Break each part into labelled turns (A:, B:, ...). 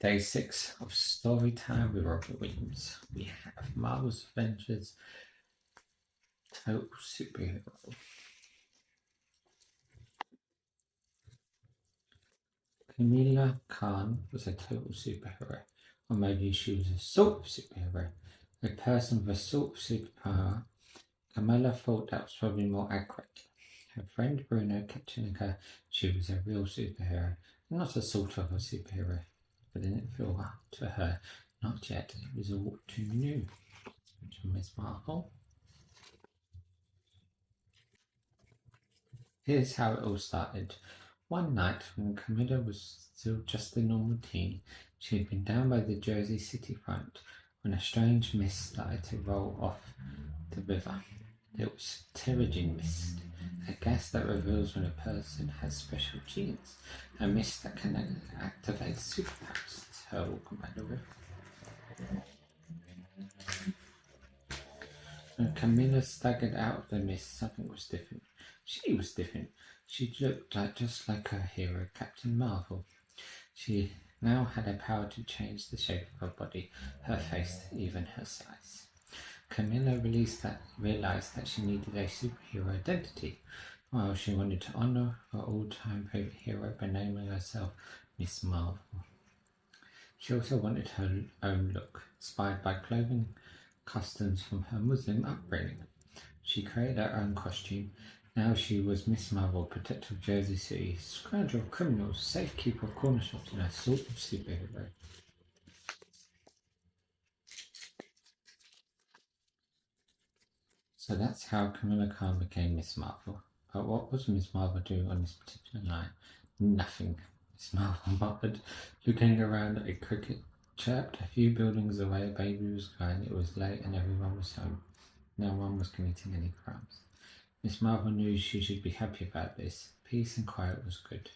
A: Day 6 of Storytime with Robert Williams. We have Marvel's Avengers Total Superhero. Kamala Khan was a total superhero, or maybe she was a sort of superhero, a person with a sort of superpower. Kamala thought that was probably more accurate. Her friend Bruno kept telling her she was a real superhero, not a sort of a superhero. But it didn't feel to her, not yet. It was all too new. Miss Marvel. Here's how it all started. One night, when Camilla was still just a normal teen, she had been down by the Jersey City front when a strange mist started to roll off the river. It was pterogen mist, a gas that reveals when a person has special genes, a mist that can activate superpowers. It's her walking by the river. When Camilla staggered out of the mist, something was different. She was different. She looked just like her hero, Captain Marvel. She now had a power to change the shape of her body, her face, even her size. Camilla realized that she needed a superhero identity. Well, she wanted to honor her all-time favorite hero by naming herself Miss Marvel. She also wanted her own look, inspired by clothing customs from her Muslim upbringing. She created her own costume. Now she was Miss Marvel, protector of Jersey City, scourge of criminals, safekeeper of corner shops, and a sort of superhero. So that's how Camilla Khan became Miss Marvel. But what was Miss Marvel doing on this particular night? Nothing. Miss Marvel muttered, looking around at a cricket chirped. A few buildings away, a baby was crying. It was late and everyone was home. No one was committing any crimes. Miss Marvel knew she should be happy about this. Peace and quiet was good.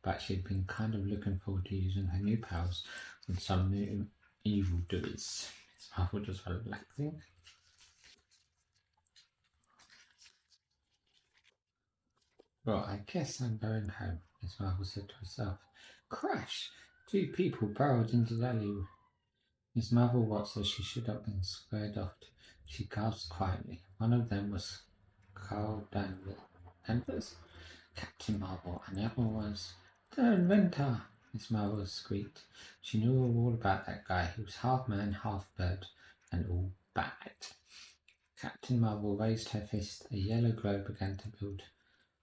A: But she had been kind of looking forward to using her new powers on some new evildoers. Miss Marvel was relaxing. Well, I guess I'm going home, Miss Marvel said to herself. Crash! 2 people barreled into the alley. Miss Marvel watched as she stood up and squared off. She gasped quietly. One of them was Carl Danvers, Captain Marvel, and the other was the inventor. Miss Marvel squeaked. She knew all about that guy. He was half man, half bird, and all bad. Captain Marvel raised her fist. A yellow glow began to build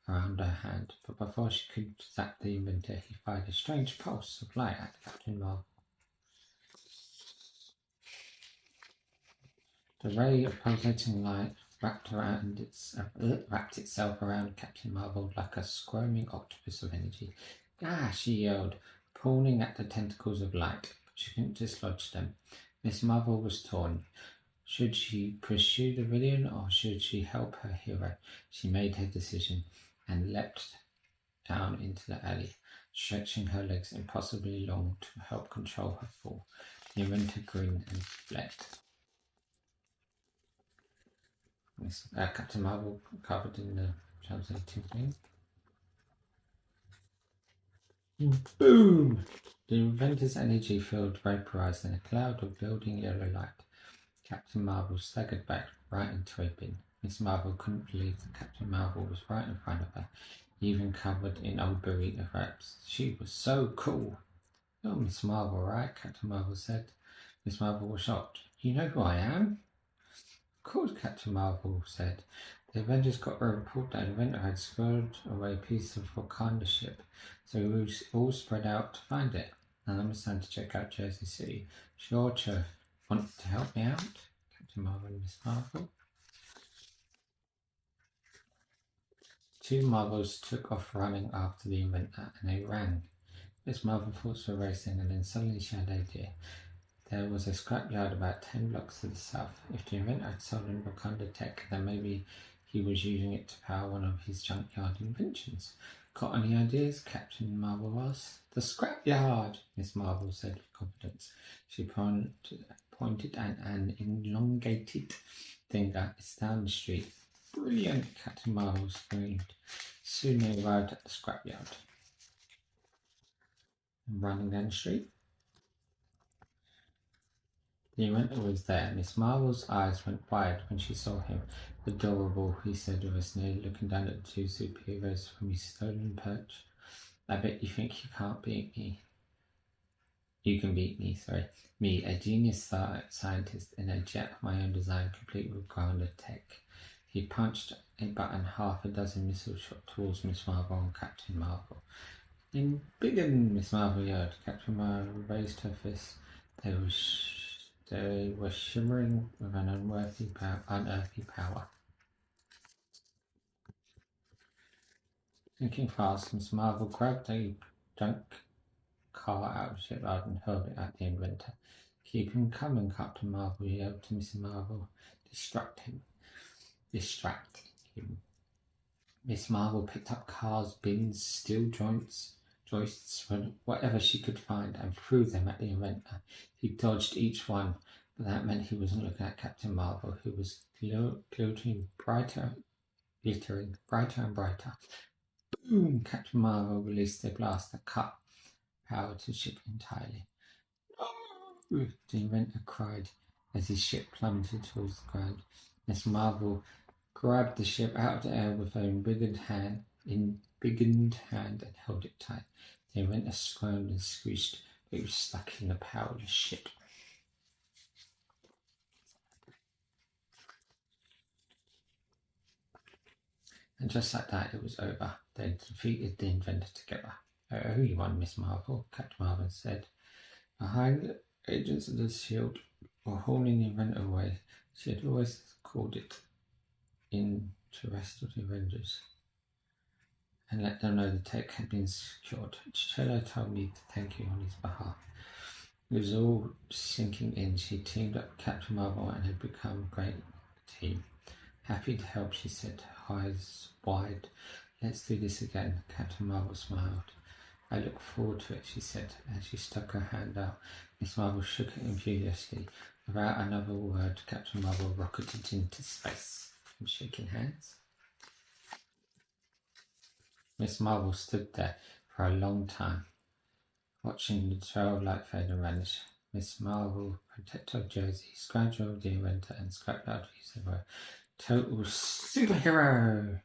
A: around her hand, but before she could zap the inventor, he fired a strange pulse of light at Captain Marvel. The ray of pulsating light wrapped itself around Captain Marvel like a squirming octopus of energy. Ah! She yelled, pulling at the tentacles of light, but she couldn't dislodge them. Miss Marvel was torn. Should she pursue the villain or should she help her hero? She made her decision and leapt down into the alley, stretching her legs impossibly long to help control her fall. The inventor grinned and fled. Captain Marvel covered in the translating thing. Boom! The inventor's energy field vaporized in a cloud of building yellow light. Captain Marvel staggered back right into a bin. Miss Marvel couldn't believe that Captain Marvel was right in front of her, even covered in old burrito wraps. She was so cool. You're Miss Marvel, right? Captain Marvel said. Miss Marvel was shocked. You know who I am? Of course, Captain Marvel said. The Avengers got a report that an inventor had squirreled away a piece of Wakanda ship, so we all spread out to find it. And I'm time to check out Jersey City. Sure, Chuff. Want to help me out? Captain Marvel and Miss Marvel. 2 Marvels took off running after the inventor, and they ran. Miss Marvel thoughts were racing, and then suddenly she had an idea. There was a scrapyard about 10 blocks to the south. If the inventor had stolen Wakanda tech, then maybe he was using it to power one of his junkyard inventions. Got any ideas? Captain Marvel asked. The scrapyard, Miss Marvel said with confidence. She pointed at an elongated finger. It's down the street. Brilliant, Captain Marvel screamed. Soon they arrived at the scrapyard. Running down the street. The inventor was there. Miss Marvel's eyes went wide when she saw him. Adorable, he said with a sneer, looking down at the two superheroes from his stolen perch. I bet you think you can't beat me. You can beat me, sorry. Me, a genius scientist in a jet of my own design, complete with grounded tech. He punched a button, half a dozen missiles shot towards Miss Marvel and Captain Marvel. In bigger than Miss Marvel yelled. Captain Marvel raised her fist. They were shimmering with an unearthly power. Thinking fast, Miss Marvel grabbed a junk car out of the shipyard and hurled it at the inventor. Keep him coming, Captain Marvel yelled to Miss Marvel. Distract him. Miss Marvel picked up cars, bins, steel joists, whatever she could find, and threw them at the inventor. He dodged each one, but that meant he wasn't looking at Captain Marvel, who was glittering brighter and brighter. Boom! Captain Marvel released a blast that cut power to the ship entirely. The inventor cried as his ship plummeted towards the ground. Miss Marvel grabbed the ship out of the air with her embiggened hand and held it tight. The inventor squirmed and screeched, but he was stuck in the powerless ship. And just like that, it was over. They defeated the inventor together. I owe you one, Miss Marvel, Captain Marvel said. Behind the agents of the shield were hauling the inventor away. She had always called it in to rest of the Avengers and let them know the tech had been secured. Cello told me to thank you on his behalf. It was all sinking in. She teamed up with Captain Marvel and had become a great team. Happy to help, she said, eyes wide. Let's do this again. Captain Marvel smiled. I look forward to it, she said, as she stuck her hand out. Miss Marvel shook it imperiously. Without another word, Captain Marvel rocketed into space. From shaking hands. Miss Marvel stood there for a long time, watching the trail of light fade and vanish. Miss Marvel protected her jersey, scrounged over the inventor, and scrapped out of his hero. Total superhero!